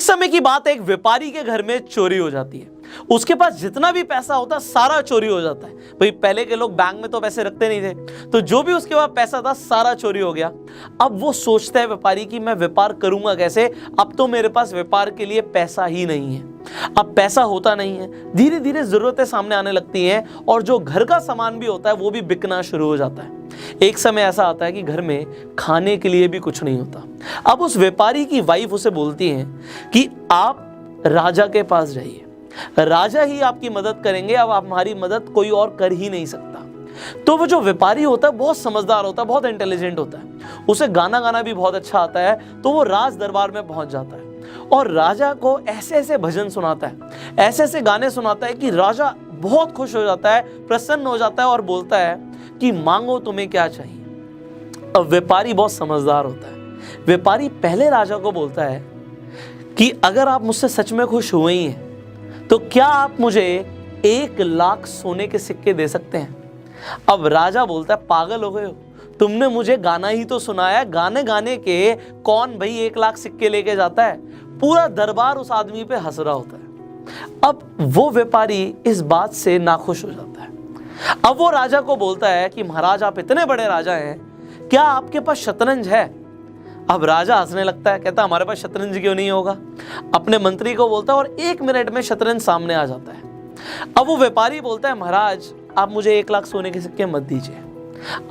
समय की बात है, एक व्यापारी के घर में चोरी हो जाती है। उसके पास जितना भी पैसा होता है सारा चोरी हो जाता है। भाई पहले के लोग बैंक में तो पैसे रखते नहीं थे, तो जो भी उसके पास पैसा था सारा चोरी हो गया। अब वो सोचता है व्यापारी कि मैं व्यापार करूंगा कैसे, अब तो मेरे पास व्यापार के लिए पैसा ही नहीं है। अब पैसा होता नहीं है, धीरे धीरे जरूरतें सामने आने लगती हैं और जो घर का सामान भी होता है वो भी बिकना शुरू हो जाता है। एक समय ऐसा आता है कि घर में खाने के लिए भी कुछ नहीं होता। अब उस व्यापारी की वाइफ उसे बोलती है कि आप राजा के पास जाइए, राजा ही आपकी मदद करेंगे, अब आप हमारी मदद कोई और कर ही नहीं सकता। तो वो जो व्यापारी होता है बहुत समझदार होता है, बहुत इंटेलिजेंट होता है, उसे गाना भी बहुत अच्छा आता है। तो वो राज दरबार में पहुंच जाता है और राजा को ऐसे ऐसे भजन सुनाता है, ऐसे ऐसे गाने सुनाता है कि राजा बहुत खुश हो जाता है, प्रसन्न हो जाता है और बोलता है कि मांगो तुम्हें क्या चाहिए। अब व्यापारी बहुत समझदार होता है। व्यापारी पहले राजा को बोलता है कि अगर आप मुझसे सच में खुश हुए ही हैं तो क्या आप मुझे 1 लाख सोने के सिक्के दे सकते हैं। अब राजा बोलता है पागल हो गए हो, तुमने मुझे गाना ही तो सुनाया, गाने गाने के कौन भाई 1 लाख सिक्के लेके जाता है। पूरा दरबार उस आदमी पे हंस रहा होता है। अब वो व्यापारी इस बात से नाखुश हो जाता है। अब वो राजा को बोलता है कि महाराज आप इतने बड़े राजा हैं, क्या आपके पास शतरंज है। अब राजा हंसने लगता है, कहता हमारे पास शतरंज क्यों नहीं होगा। अपने मंत्री को बोलता है और 1 मिनट में शतरंज सामने आ जाता है। अब वो व्यापारी बोलता है महाराज आप मुझे 1 लाख सोने के सिक्के मत दीजिए,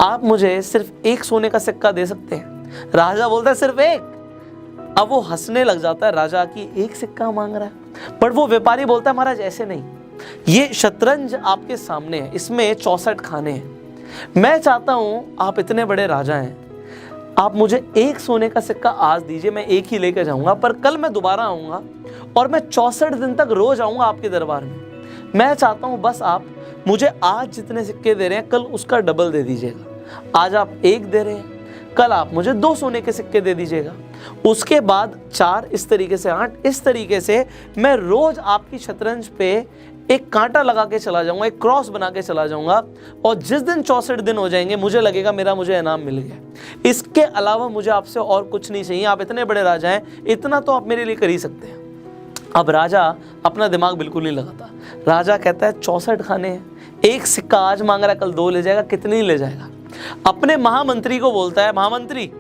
आप मुझे सिर्फ 1 सोने का सिक्का दे सकते हैं। राजा बोलता है सिर्फ 1। अब वो हंसने लग जाता है राजा की 1 सिक्का मांग रहा है। पर वो व्यापारी बोलता है महाराज ऐसे नहीं, ये शतरंज आपके सामने है, इसमें 64 खाने हैं। मैं चाहता हूं आप इतने बड़े राजा हैं, आप मुझे 1 सोने का सिक्का आज दीजिए, मैं 1 ही लेकर जाऊंगा, पर कल मैं दोबारा आऊंगा और मैं 64 दिन तक रोज आऊंगा आपके दरबार में। मैं चाहता हूं बस आप मुझे आज जितने सिक्के दे रहे हैं कल उसका डबल दे दीजिएगा। आज आप 1 दे रहे हैं, कल आप मुझे 2 सोने के सिक्के दे दीजिएगा, उसके बाद 4, इस तरीके से 8, इस तरीके से मैं रोज आपकी शतरंज पे एक कांटा लगा के चला जाऊंगा, एक क्रॉस बना के चला जाऊंगा और जिस दिन 64 दिन हो जाएंगे मुझे लगेगा मुझे इनाम मिल गया। इसके अलावा मुझे आपसे और कुछ नहीं चाहिए, आप इतने बड़े राजा हैं, इतना तो आप मेरे लिए कर ही सकते हैं। अब राजा अपना दिमाग बिल्कुल नहीं लगाता। राजा कहता है 64 खाने हैं, 1 सिक्का आज मांग रहा है, कल 2 ले जाएगा, कितनी ले जाएगा। अपने महामंत्री को बोलता है महामंत्री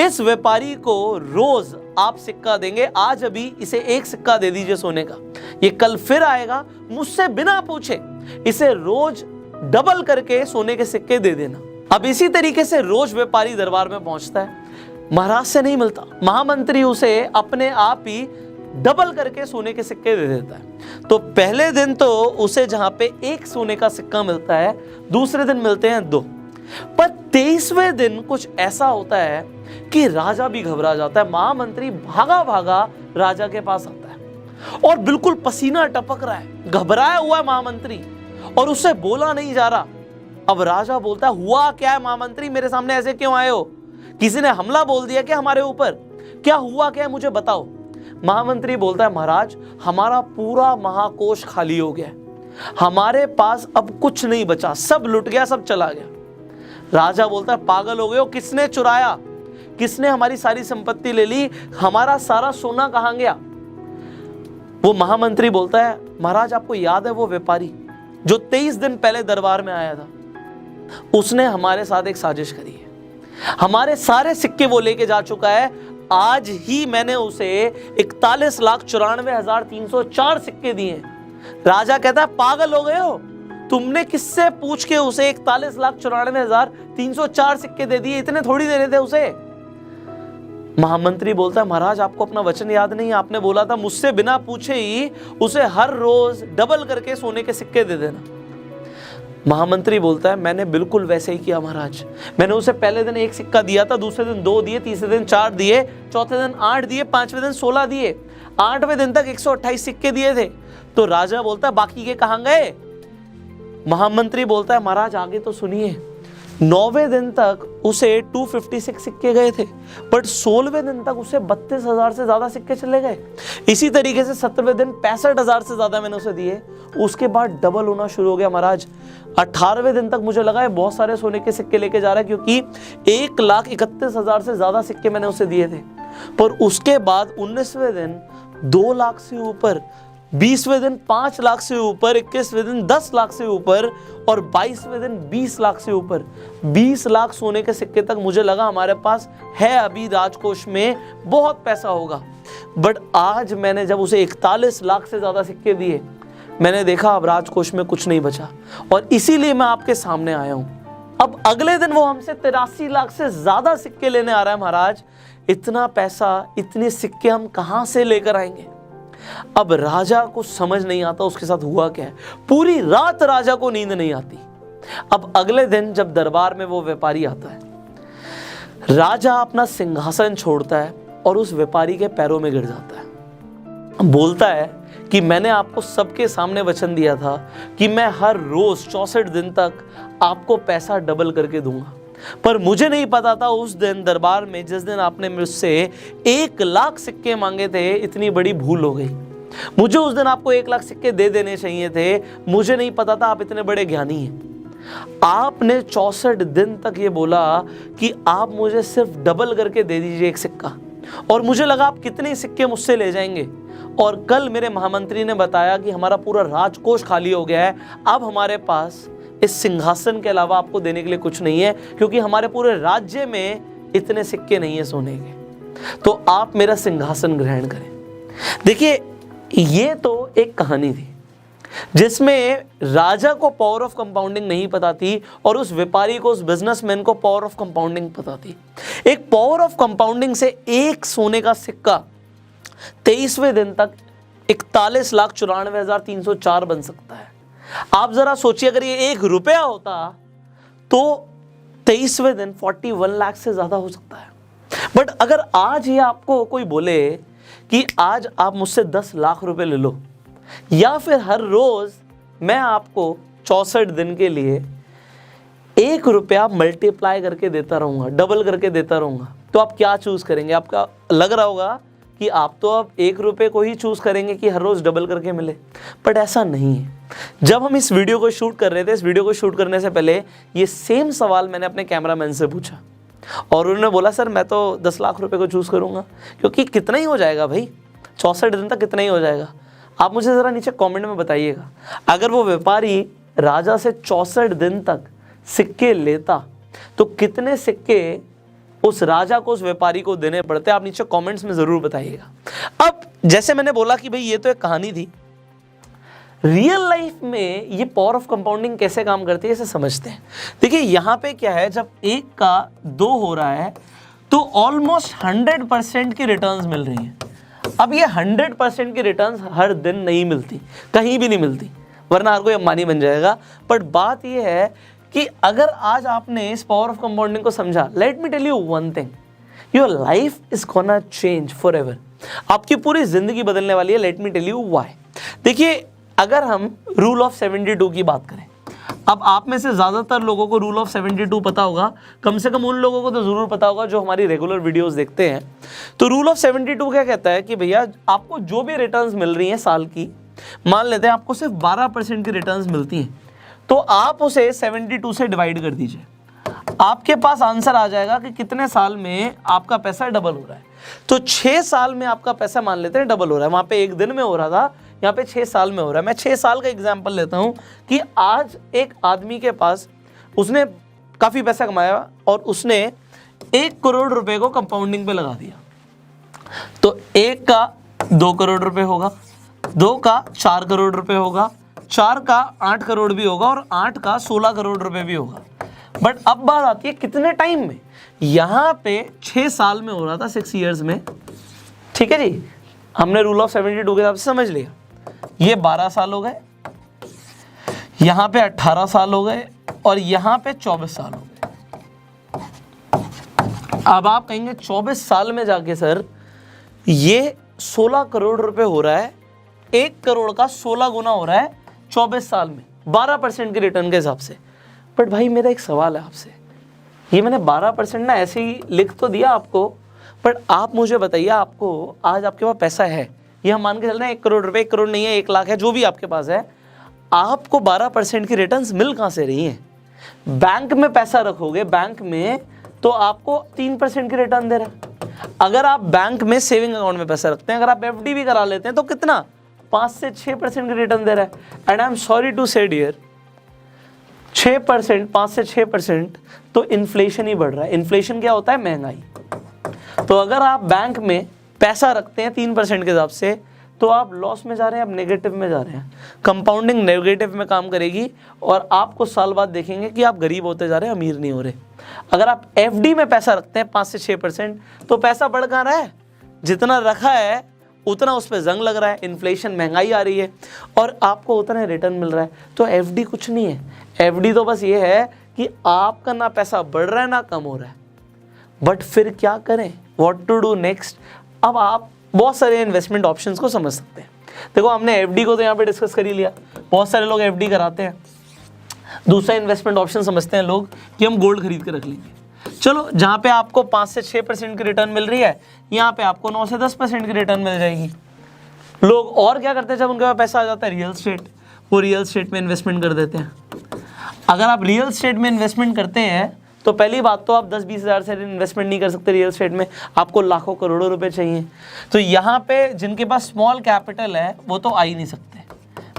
इस व्यापारी को रोज आप सिक्का देंगे, आज अभी इसे 1 सिक्का दे दीजिए सोने का, ये कल फिर आएगा, मुझसे बिना पूछे इसे रोज डबल करके सोने के सिक्के दे देना। अब इसी तरीके से रोज व्यापारी दरबार में पहुंचता है, महाराज से नहीं मिलता, महामंत्री उसे अपने आप ही डबल करके सोने के सिक्के दे देता है। तो पहले दिन तो उसे जहां पे 1 सोने का सिक्का मिलता है, दूसरे दिन मिलते हैं 2, पर 23वें दिन कुछ ऐसा होता है कि राजा भी घबरा जाता है। महामंत्री भागा भागा राजा के पास आता है और बिल्कुल पसीना टपक रहा है, घबराया हुआ है महामंत्री और उससे बोला नहीं जा रहा। अब राजा बोलता है हुआ क्या है महामंत्री, मेरे सामने ऐसे क्यों आए हो, किसी ने हमला बोल दिया क्या हमारे ऊपर, क्या हुआ क्या है मुझे बताओ। महामंत्री बोलता है महाराज हमारा पूरा महाकोष खाली हो गया, हमारे पास अब कुछ नहीं बचा, सब लुट गया, सब चला गया। राजा बोलता है पागल हो गए हो, किसने चुराया, किसने हमारी सारी संपत्ति ले ली, हमारा सारा सोना कहां गया। वो महामंत्री बोलता है महाराज आपको याद है वो व्यापारी जो 23 दिन पहले दरबार में आया था, उसने हमारे साथ एक साजिश करी है, हमारे सारे सिक्के वो लेके जा चुका है। आज ही मैंने उसे 41,94,304 सिक्के दिए। राजा कहता है पागल हो गए हो, तुमने किससे पूछ के उसे 41,94,304 सिक्के दे दिए, इतने थोड़ी देने थे उसे। महामंत्री बोलता है महाराज आपको अपना वचन याद नहीं, आपने बोला था मुझसे बिना पूछे ही उसे हर रोज डबल करके सोने के सिक्के दे देना। महामंत्री बोलता है मैंने बिल्कुल वैसे ही किया महाराज, मैंने उसे पहले दिन 1 सिक्का दिया था, दूसरे दिन 2 दिए, तीसरे दिन 4 दिए, चौथे दिन 8 दिए, 5वें दिन 16 दिए, 8वें दिन तक 128 सिक्के दिए थे। तो राजा बोलता है बाकी के कहां गए। महामंत्री बोलता है महाराज आगे तो सुनिए, 9वें दिन तक उसे 256 सिक्के गए थे, बट 16वें दिन तक उसे 32,000 से ज्यादा सिक्के चले गए। इसी तरीके से 17वें दिन 65,000 से ज्यादा मैंने उसे दिए, उसके बाद डबल होना शुरू हो गया महाराज। 18वें दिन तक मुझे लगा है बहुत सारे सोने के सिक्के लेके जा रहा है, क्योंकि 1,31,000 से ज्यादा सिक्के मैंने उसे दिए थे। पर उसके बाद 19वें दिन 2 लाख से ऊपर, 20वें दिन 5 लाख से ऊपर, 21वें दिन 10 लाख से ऊपर और 22वें दिन 20 लाख से ऊपर। 20 लाख सोने के सिक्के तक मुझे लगा हमारे पास है, अभी राजकोष में बहुत पैसा होगा। बट आज मैंने जब उसे 41 लाख से ज्यादा सिक्के दिए, मैंने देखा अब राजकोष में कुछ नहीं बचा, और इसीलिए मैं आपके सामने आया हूं। अब अगले दिन वो हमसे 83 लाख से ज्यादा सिक्के लेने आ रहा है। महाराज, इतना पैसा, इतने सिक्के हम कहां से लेकर आएंगे? अब राजा को समझ नहीं आता उसके साथ हुआ क्या है। पूरी रात राजा को नींद नहीं आती। अब अगले दिन जब दरबार में वो व्यापारी आता है, राजा अपना सिंहासन छोड़ता है और उस व्यापारी के पैरों में गिर जाता है। बोलता है कि मैंने आपको सबके सामने वचन दिया था कि मैं हर रोज 64 दिन तक आपको पैसा डबल करके दूंगा, पर मुझे नहीं पता था उस दिन दरबार में जिस दिन आपने मुझसे 1 लाख सिक्के मांगे थे, इतनी बड़ी भूल हो गई। मुझे उस दिन आपको 1 लाख सिक्के दे देने चाहिए थे, मुझे नहीं पता था आप इतने बड़े ज्ञानी हैं। आपने 64 दिन तक ये बोला कि आप मुझे सिर्फ डबल करके दे दीजिए 1 सिक्का, और मुझे लगा आप कितने सिक्के मुझसे ले जाएंगे। और कल मेरे महामंत्री ने बताया कि हमारा पूरा राजकोष खाली हो गया है, अब हमारे पास इस सिंहासन के अलावा आपको देने के लिए कुछ नहीं है, क्योंकि हमारे पूरे राज्य में इतने सिक्के नहीं है सोने के, तो आप मेरा सिंहासन ग्रहण करें। देखिए, ये तो एक कहानी थी जिसमें राजा को पावर ऑफ कंपाउंडिंग नहीं पता थी और उस व्यापारी को, उस बिजनेसमैन को पावर ऑफ कंपाउंडिंग पता थी। एक पावर ऑफ कंपाउंडिंग से एक सोने का सिक्का 23वें दिन तक 41,94,304 बन सकता है। आप जरा सोचिए, अगर ये 1 रुपया होता तो 23वें दिन 41 लाख से ज्यादा हो सकता है। बट अगर आज ये आपको कोई बोले कि आज आप मुझसे 10 लाख रुपए ले लो, या फिर हर रोज मैं आपको 64 दिन के लिए 1 रुपया मल्टीप्लाई करके देता रहूंगा, डबल करके देता रहूंगा, तो आप क्या चूज करेंगे? आपका लग रहा होगा कि आप तो अब 1 रुपये को ही चूज करेंगे कि हर रोज डबल करके मिले, बट ऐसा नहीं है। जब हम इस वीडियो को शूट कर रहे थे, इस वीडियो को शूट करने से पहले ये सेम सवाल मैंने अपने कैमरामैन से पूछा, और उन्होंने बोला सर मैं तो 10 लाख रुपए को चूज करूंगा, क्योंकि कितना ही हो जाएगा भाई, 64 दिन तक कितना ही हो जाएगा। आप मुझे जरा नीचे कमेंट में बताइएगा, अगर वो व्यापारी राजा से 64 दिन तक सिक्के लेता तो कितने सिक्के उस राजा को, उस व्यापारी को देने पड़ते? आप नीचे कमेंट्स में जरूर बताइएगा। अब जैसे मैंने बोला कि भाई ये तो एक कहानी थी, रियल लाइफ में ये पावर ऑफ कंपाउंडिंग कैसे काम करती है इसे समझते हैं। देखिए यहाँ पे क्या है, जब 1 का 2 हो रहा है तो ऑलमोस्ट 100% की रिटर्न्स मिल रही हैं। अब ये 100% की रिटर्न्स हर दिन नहीं मिलती, कहीं भी नहीं मिलती, वरना हर कोई अंबानी बन जाएगा। बट बात ये है कि अगर आज आपने इस पावर ऑफ कंपाउंडिंग को समझा, let me tell you one thing, your life is gonna change forever. आपकी पूरी जिंदगी बदलने वाली है। Let me tell you why. देखिए, अगर हम रूल ऑफ 72 की बात करें, अब आप में से ज्यादातर लोगों को रूल ऑफ 72 पता होगा, कम से कम उन लोगों को तो जरूर पता होगा जो हमारी रेगुलर वीडियोस देखते हैं। तो रूल ऑफ 72 क्या कहता है कि भैया आपको जो भी रिटर्न्स मिल रही हैं साल की, मान लेते हैं आपको सिर्फ 12% की रिटर्न्स मिलती हैं, तो आप उसे 72 से डिवाइड कर दीजिए, आपके पास आंसर आ जाएगा कि कितने साल में आपका पैसा डबल हो रहा है। तो 6 साल में आपका पैसा मान लेते हैं डबल हो रहा है। वहां पे 1 दिन में हो रहा था, यहाँ पे 6 साल में हो रहा है। मैं 6 साल का एग्जाम्पल लेता हूं कि आज एक आदमी के पास, उसने काफी पैसा कमाया और उसने 1 करोड़ रुपए को कंपाउंडिंग पे लगा दिया। तो 1 का 2 करोड़ रुपए होगा, 2 का 4 करोड़ रुपए होगा, 4 का 8 करोड़ भी होगा और 8 का 16 करोड़ रुपए भी होगा। बट अब बात आती है कितने टाइम में। यहाँ पे 6 साल में हो रहा था, 6 इयर्स में, ठीक है जी। हमने रूल ऑफ 72 के हिसाब से समझ लिया। ये 12 साल हो गए, यहाँ पे 18 साल हो गए और यहाँ पे 24 साल हो गए। अब आप कहेंगे 24 साल में जाके सर ये 16 करोड़ रुपए हो रहा है, 1 करोड़ का 16 गुना हो रहा है 24 साल में, 12% के रिटर्न के हिसाब से। बट भाई मेरा एक सवाल है आपसे, ये मैंने 12% ना ऐसे ही लिख तो दिया आपको, बट आप मुझे बताइए, आपको आज आपके पास पैसा है, ये हम मान के चल रहे हैं 1 करोड़ रुपए, 1 करोड़ नहीं है 1 लाख है, जो भी आपके पास है, आपको 12% की रिटर्न्स मिल कहाँ से रही हैं? बैंक में पैसा रखोगे, बैंक में तो आपको 3% की रिटर्न दे रहा है। अगर आप बैंक में सेविंग अकाउंट में पैसा रखते हैं, अगर आप एफडी भी करा लेते हैं तो कितना 5 से 6% की रिटर्न दे रहा है। And I am sorry to say dear, 6%, 5 से 6% तो इन्फ्लेशन ही बढ़ रहा है। इन्फ्लेशन क्या होता है? महंगाई। तो अगर आप बैंक में पैसा रखते हैं 3% के हिसाब से तो आप लॉस में जा रहे हैं, आप नेगेटिव में जा रहे हैं। कंपाउंडिंग नेगेटिव में काम करेगी और आपको साल बाद देखेंगे कि आप गरीब होते जा रहे हैं, अमीर नहीं हो रहे। अगर आप एफडी में पैसा रखते हैं 5 से 6% तो पैसा बढ़ कहाँ रहा है? जितना रखा है उतना उस पर जंग लग रहा है, इन्फ्लेशन महंगाई आ रही है और आपको उतना रिटर्न मिल रहा है। तो एफडी कुछ नहीं है। एफडी तो बस ये है कि आपका ना पैसा बढ़ रहा है ना कम हो रहा है। बट फिर क्या करें? What to do next? अब आप बहुत सारे इन्वेस्टमेंट ऑप्शंस को समझ सकते हैं। देखो, हमने एफडी को तो यहाँ पे डिस्कस कर ही लिया, बहुत सारे लोग एफडी कराते हैं। दूसरा इन्वेस्टमेंट ऑप्शन समझते हैं लोग कि हम गोल्ड खरीद के रख लेंगे। चलो, जहाँ पे आपको 5 से 6% की रिटर्न मिल रही है, यहाँ पे आपको 9 से 10% की रिटर्न मिल जाएगी। लोग और क्या करते हैं, जब उनके पास पैसा आ जाता है, रियल स्टेट, वो रियल स्टेट में इन्वेस्टमेंट कर देते हैं। अगर आप रियल स्टेट में इन्वेस्टमेंट करते हैं तो पहली बात तो आप 10-20 हज़ार से इन्वेस्टमेंट नहीं कर सकते रियल स्टेट में, आपको लाखों करोड़ों रुपए चाहिए। तो यहाँ पे जिनके पास स्मॉल कैपिटल है वो तो आ ही नहीं सकते।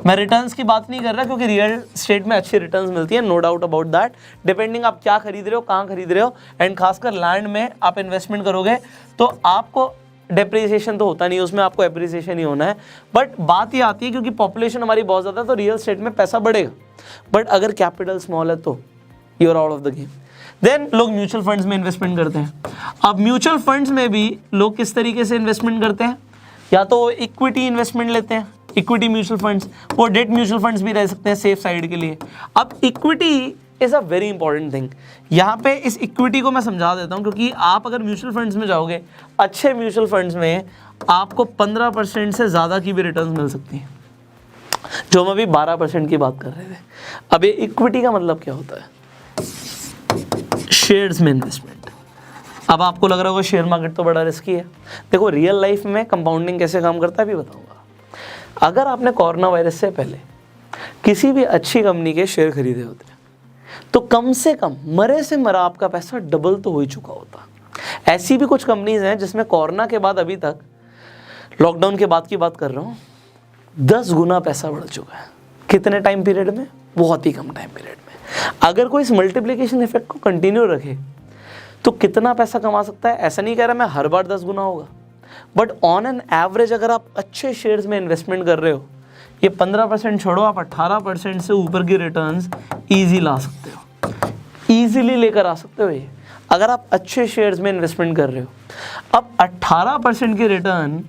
मैं रिटर्न्स की बात नहीं कर रहा क्योंकि रियल स्टेट में अच्छी रिटर्न्स मिलती है, no doubt about that, depending आप क्या खरीद रहे हो, कहाँ खरीद रहे हो। एंड खासकर लैंड में आप इन्वेस्टमेंट करोगे तो आपको डेप्रिसिएशन तो होता नहीं, उसमें आपको एप्रिसिएशन ही होना है। बट बात ये आती है क्योंकि पॉपुलेशन हमारी बहुत ज़्यादा है तो रियल स्टेट में पैसा बढ़ेगा। बट अगर कैपिटल स्मॉल है तो you are out of the game. Then लोग म्यूचुअल फंड्स में इन्वेस्टमेंट करते हैं। अब म्यूचुअल फंड्स में भी लोग किस तरीके से इन्वेस्टमेंट करते हैं? या तो इक्विटी इन्वेस्टमेंट लेते हैं, इक्विटी म्यूचुअल फंड्स, और डेट म्यूचुअल फंड्स भी रह सकते हैं सेफ साइड के लिए। अब equity is a very important thing. यहाँ पे इस इक्विटी को मैं समझा देता हूँ क्योंकि आप अगर म्यूचुअल फंड्स में जाओगे, अच्छे म्यूचुअल फंड्स में आपको 15% से ज़्यादा की भी रिटर्न मिल सकती है, जो हम अभी 12% की बात कर रहे थे। अब ये इक्विटी का मतलब क्या होता है? शेयर्स में इन्वेस्टमेंट। अब आपको लग रहा होगा शेयर मार्केट तो बड़ा रिस्की है। देखो, रियल लाइफ में कंपाउंडिंग कैसे काम करता है भी बताऊंगा। अगर आपने कोरोना वायरस से पहले किसी भी अच्छी कंपनी के शेयर खरीदे होते तो कम से कम मरे से मरा आपका पैसा डबल तो हो ही चुका होता। ऐसी भी कुछ कंपनीज हैं जिसमें कोरोना के बाद अभी तक, लॉकडाउन के बाद की बात कर रहा हूँ, 10 गुना पैसा बढ़ चुका है। कितने टाइम पीरियड में? बहुत ही कम टाइम पीरियड में। अगर कोई इस मल्टीप्लिकेशन इफेक्ट को कंटिन्यू रखे तो कितना पैसा कमा सकता है? ऐसा नहीं कह रहा मैं हर बार 10 गुना होगा, बट ऑन एन एवरेज अगर आप अच्छे शेयर्स में इन्वेस्टमेंट कर रहे हो, ये 15% छोड़ो, आप 18% से ऊपर की रिटर्न्स ईजी ला सकते हो, ईजिली लेकर आ सकते हो ये, अगर आप अच्छे शेयर्स में इन्वेस्टमेंट कर रहे हो। अब 18% की रिटर्न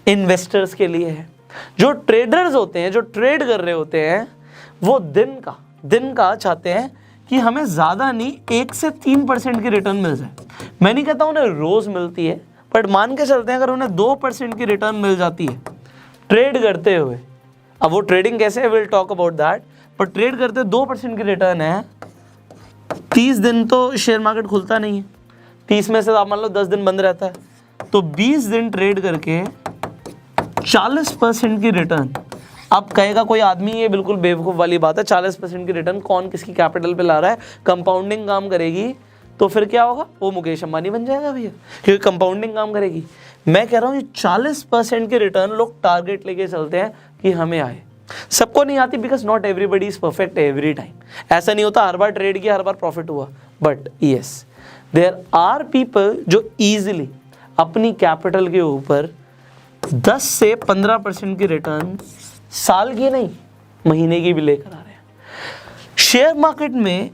इन्वेस्टर्स के लिए है। जो ट्रेडर्स होते हैं, जो ट्रेड कर रहे होते हैं, वो दिन का चाहते हैं कि हमें ज़्यादा नहीं 1 से 3% की रिटर्न मिल जाए। मैं नहीं कहता उन्हें रोज़ मिलती है, बट मान के चलते हैं अगर उन्हें 2% की रिटर्न मिल जाती है ट्रेड करते हुए। अब वो ट्रेडिंग कैसे है, विल टॉक अबाउट दैट, पर ट्रेड करते 2% की रिटर्न है। 30 दिन तो शेयर मार्केट खुलता नहीं है, 30 में से आप मान लो 10 दिन बंद रहता है, तो 20 दिन ट्रेड करके 40% की रिटर्न। अब कहेगा कोई आदमी ये बिल्कुल बेवकूफ़ वाली बात है, 40% की रिटर्न कौन किसकी कैपिटल पे ला रहा है? कंपाउंडिंग काम करेगी तो फिर क्या होगा? वो मुकेश अंबानी बन जाएगा भैया, क्योंकि कंपाउंडिंग काम करेगी। मैं कह रहा हूँ ये 40% की रिटर्न लोग टारगेट लेके चलते हैं कि हमें आए। सबको नहीं आती, because not everybody is perfect every time. ऐसा नहीं होता हर बार ट्रेड किया हर बार प्रॉफिट हुआ, but yes there are people जो ईजिली अपनी कैपिटल के ऊपर 10 से 15% की रिटर्न साल की नहीं महीने की भी लेकर आ रहे हैं। शेयर मार्केट में,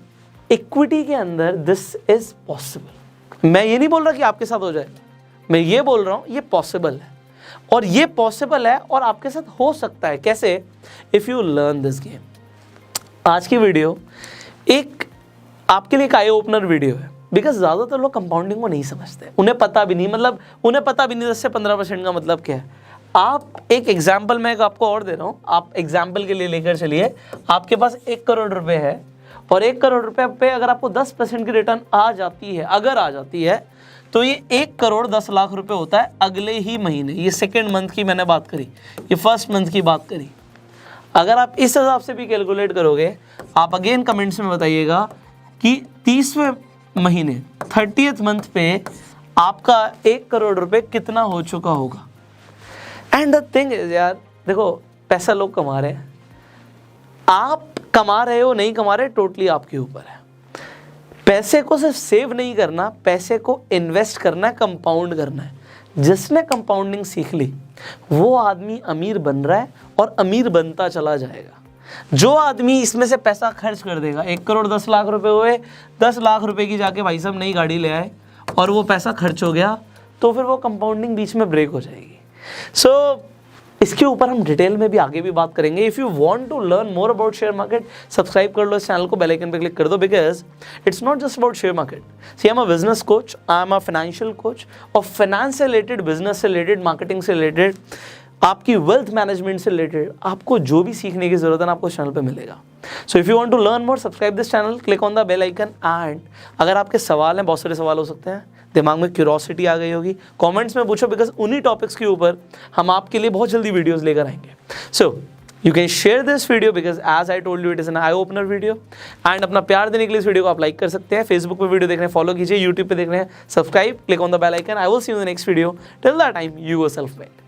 इक्विटी के अंदर दिस इज पॉसिबल। मैं ये नहीं बोल रहा कि आपके साथ हो जाए, मैं ये बोल रहा हूँ ये पॉसिबल है, और ये पॉसिबल है और आपके साथ हो सकता है। कैसे? If you learn this game. आज की वीडियो एक आपके लिए एक आई ओपनर वीडियो है, बिकॉज ज़्यादातर लोग कंपाउंडिंग को नहीं समझते, उन्हें पता भी नहीं, मतलब उन्हें पता भी नहीं 10 से 15% का मतलब क्या है। आप एक एग्जाम्पल मैं आपको और दे रहा हूँ, आप एग्जाम्पल के लिए लेकर चलिए। आपके पास 1 करोड़ रुपए है और 1 करोड़ रुपए पे अगर आपको 10% की रिटर्न आ जाती है, अगर आ जाती है, तो ये 1 करोड़ 10 लाख रुपए होता है अगले ही महीने। ये सेकेंड मंथ की मैंने बात करी, ये फर्स्ट मंथ की बात करी। अगर आप इस हिसाब से भी कैलकुलेट करोगे, आप अगेन कमेंट्स में बताइएगा कि 30वें महीने 30th मंथ पे आपका 1 करोड़ रुपए कितना हो चुका होगा। एंड द थिंग इज यार, देखो पैसा लोग कमा रहे हैं, आप कमा रहे हो नहीं कमा रहे टोटली आपके ऊपर है। पैसे को सिर्फ सेव नहीं करना, पैसे को इन्वेस्ट करना है, कंपाउंड करना है। जिसने कंपाउंडिंग सीख ली वो आदमी अमीर बन रहा है और अमीर बनता चला जाएगा। जो आदमी इसमें से पैसा खर्च कर देगा, 1 करोड़ 10 लाख रुपए हुए, 10 लाख रुपए की जाके भाई साहब नई गाड़ी ले आए और वो पैसा खर्च हो गया, तो फिर वो कंपाउंडिंग बीच में ब्रेक हो जाएगी। सो इसके ऊपर हम डिटेल में भी आगे भी बात करेंगे। If you want to learn more about share market, subscribe कर लो इस चैनल को, बेल आइकन पे क्लिक कर दो, because it's not just about share market. See I am a business coach, I am a financial coach, और finance से related, business से रिलेटेड, मार्केटिंग से रिलेटेड, आपकी वेल्थ मैनेजमेंट से रिलेटेड आपको जो भी सीखने की जरूरत है ना, आपको इस चैनल पे मिलेगा। So if you want to learn more, subscribe this channel, click on the bell icon. And अगर आपके सवाल हैं, बहुत सारे सवाल हो सकते हैं, दिमाग में क्यूरोसिटी आ गई होगी, कमेंट्स में पूछो, बिकॉज उन्हीं टॉपिक्स के ऊपर हम आपके लिए बहुत जल्दी वीडियोस लेकर आएंगे। So you can share this video, because as I told you it is an eye opener video. And अपना प्यार देने के लिए इस वीडियो को आप लाइक कर सकते हैं। फेसबुक पे वीडियो देख रहे हैं फॉलो कीजिए, यूट्यूब पे देख रहे हैं subscribe, click on the bell icon. I will see you in the next video. Till that time, you yourself made.